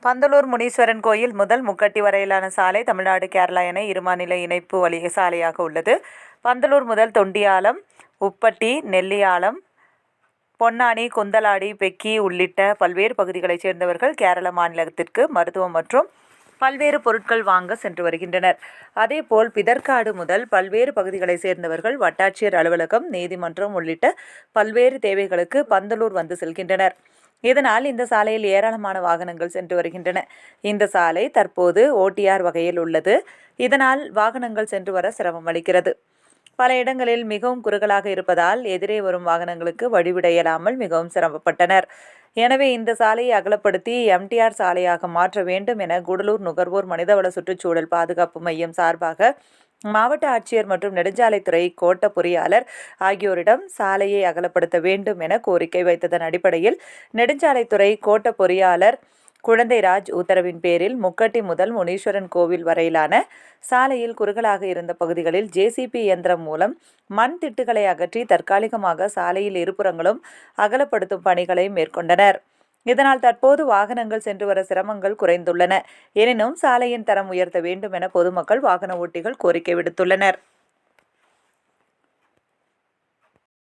பந்தலூர் முனீஸ்வரன் கோயில் முதல் முக்கட்டி வரையிலான சாலை தமிழ்நாடு கேரளா என இருமாநில இணைப்பு வழி சாலையாக உள்ளது. பந்தலூர் முதல் தொண்டியாலம், உப்பட்டி, நெல்லியாலம், பொன்னானி, குந்தலாடி, பெக்கி உள்ளிட்ட பல்வேறு பகுதிகளைச் சேர்ந்தவர்கள் கேரள மாநிலத்திற்கு மருத்துவம் மற்றும் பல்வேறு பொருட்கள் வாங்க சென்று வருகின்றனர். அதேபோல் பிதற்காடு முதல் பல்வேறு பகுதிகளைச் சேர்ந்தவர்கள் வட்டாட்சியர் அலுவலகம், நீதிமன்றம் உள்ளிட்ட பல்வேறு தேவைகளுக்கு பந்தலூர் வந்து செல்கின்றனர். இதனால் இந்த சாலையில் ஏராளமான வாகனங்கள் சென்று வருகின்றன. இந்த சாலை தற்போது ஓடிஆர் வகையில் உள்ளது. இதனால் வாகனங்கள் சென்று வர சிரமம் அளிக்கிறது. பல இடங்களில் மிகவும் குறுகலாக இருப்பதால் எதிரே வரும் வாகனங்களுக்கு வழிவிட இயலாமல் மிகவும் சிரமப்பட்டனர். எனவே இந்த சாலையை அகலப்படுத்தி எம்டிஆர் சாலையாக மாற்ற வேண்டும் என கூடலூர் நுகர்வோர் மனிதவள சுற்றுச்சூழல் பாதுகாப்பு மையம் சார்பாக மாவட்ட ஆட்சியர் மற்றும் நெடுஞ்சாலைத்துறை கோட்ட பொறியாளர் ஆகியோரிடம் சாலையை அகலப்படுத்த வேண்டும் என கோரிக்கை வைத்ததன் அடிப்படையில் நெடுஞ்சாலைத்துறை கோட்ட பொறியாளர் குழந்தைராஜ் உத்தரவின் பேரில் முக்கட்டி முதல் முனீஸ்வரன் கோவில் வரையிலான சாலையில் குறுகலாக இருந்த பகுதிகளில் ஜேசிபி இயந்திரம் மூலம் மண் திட்டுகளை அகற்றி தற்காலிகமாக சாலையில் இருபுறங்களும் அகலப்படுத்தும் பணிகளை மேற்கொண்டனர். இதனால் தற்போது வாகனங்கள் சென்று வர சிரமங்கள் குறைந்துள்ளன. எனினும் சாலையின் தரம் உயர்த்த வேண்டும் என பொதுமக்கள், வாகன ஓட்டிகள் கோரிக்கை விடுத்துள்ளனர்.